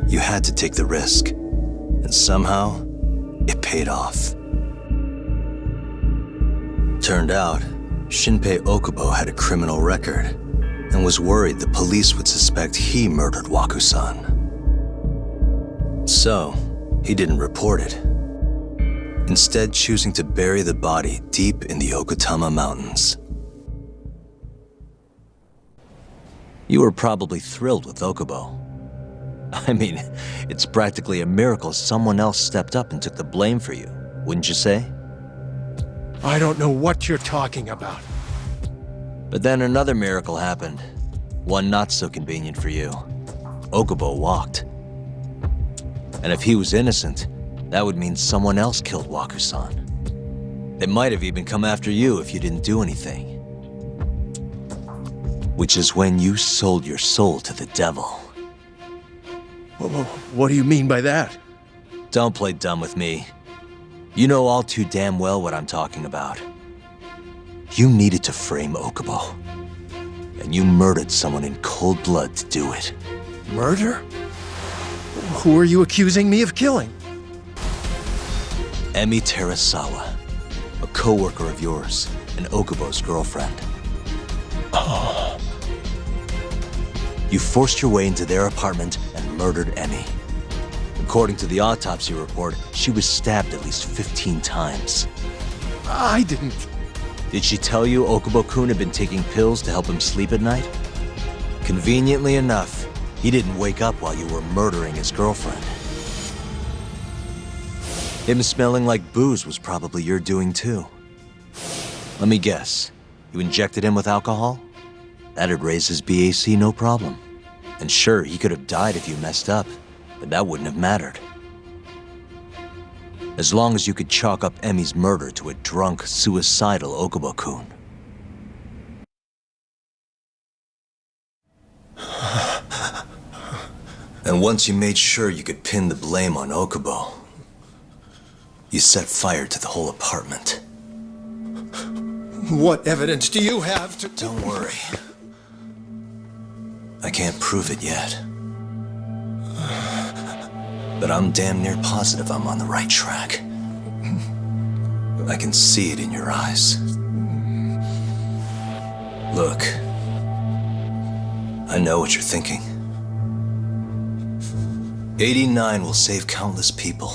You had to take the risk, and somehow, it paid off. Turned out, Shinpei Okubo had a criminal record, and was worried the police would suspect he murdered Waku-san. So, he didn't report it, instead choosing to bury the body deep in the Okutama Mountains. You were probably thrilled with Okubo. I mean, it's practically a miracle someone else stepped up and took the blame for you, wouldn't you say? I don't know what you're talking about. But then another miracle happened. One not so convenient for you. Okubo walked. And if he was innocent, that would mean someone else killed Waku-san. They might have even come after you if you didn't do anything. Which is when you sold your soul to the devil. What do you mean by that? Don't play dumb with me. You know all too damn well what I'm talking about. You needed to frame Okubo. And you murdered someone in cold blood to do it. Murder? Who are you accusing me of killing? Emi Terasawa, a co-worker of yours, and Okubo's girlfriend. Oh. You forced your way into their apartment and murdered Emi. According to the autopsy report, she was stabbed at least 15 times. I didn't. Did she tell you Okubo-kun had been taking pills to help him sleep at night? Conveniently enough, he didn't wake up while you were murdering his girlfriend. Him smelling like booze was probably your doing too. Let me guess, you injected him with alcohol? That'd raise his BAC no problem. And sure, he could have died if you messed up, but that wouldn't have mattered. As long as you could chalk up Emi's murder to a drunk, suicidal Okubo-kun. And once you made sure you could pin the blame on Okubo, you set fire to the whole apartment. What evidence do you have to... Don't worry. I can't prove it yet. But I'm damn near positive I'm on the right track. I can see it in your eyes. Look, I know what you're thinking. 89 will save countless people,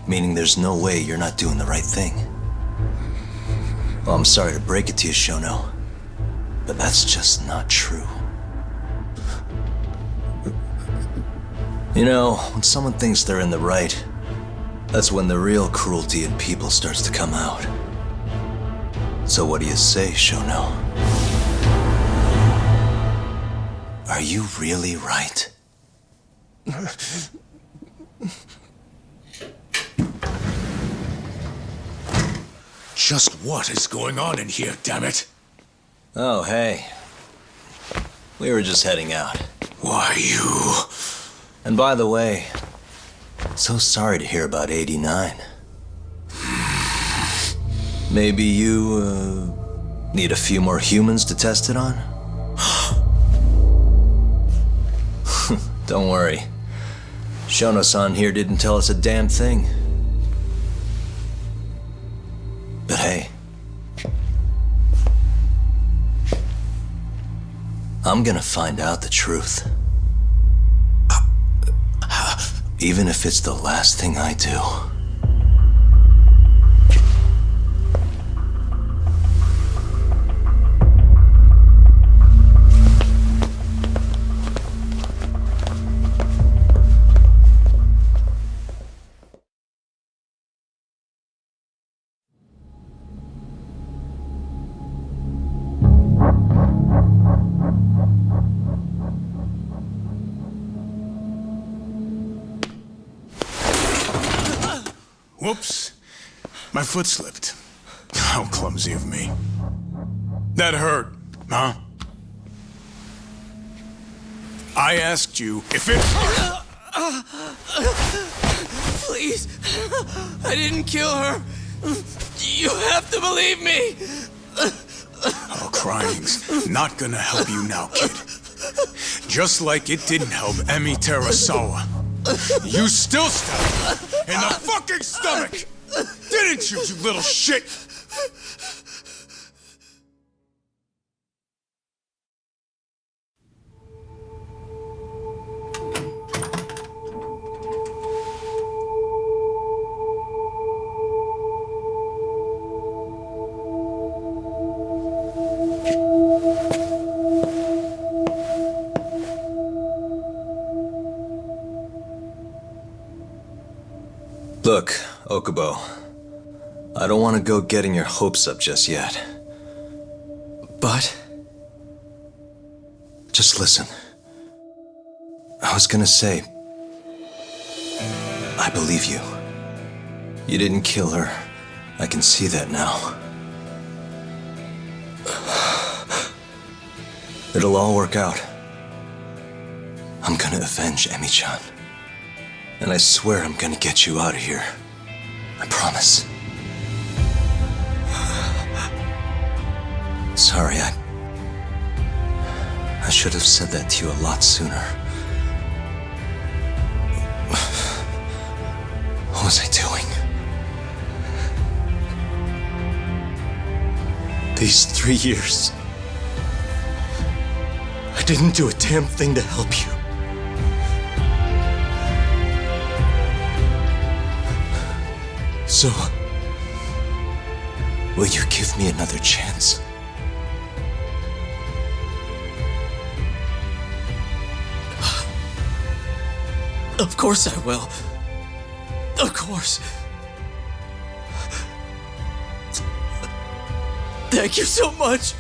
meaning there's no way you're not doing the right thing. Well, I'm sorry to break it to you, Shono, but that's just not true. You know, when someone thinks they're in the right, that's when the real cruelty in people starts to come out. So what do you say, Shono? Are you really right? Just what is going on in here, damn it? Oh, hey. We were just heading out. Why, you... And by the way, so sorry to hear about 89. Maybe you, need a few more humans to test it on? Don't worry. Shono-san here didn't tell us a damn thing. But hey, I'm gonna find out the truth. Even if it's the last thing I do. Whoops. My foot slipped. How clumsy of me. That hurt, huh? I asked you if it hurt. Please. I didn't kill her. You have to believe me! Oh, crying's not gonna help you now, kid. Just like it didn't help Emi Terasawa. You still stabbed her in the fucking stomach! Didn't you, you little shit? Look, Okubo, I don't want to go getting your hopes up just yet. But? Just listen. I was gonna say, I believe you. You didn't kill her. I can see that now. It'll all work out. I'm gonna avenge Emi-chan. And I swear I'm gonna get you out of here. I promise. Sorry, I should have said that to you a lot sooner. What was I doing? These 3 years, I didn't do a damn thing to help you. So, will you give me another chance? Of course I will. Of course. Thank you so much.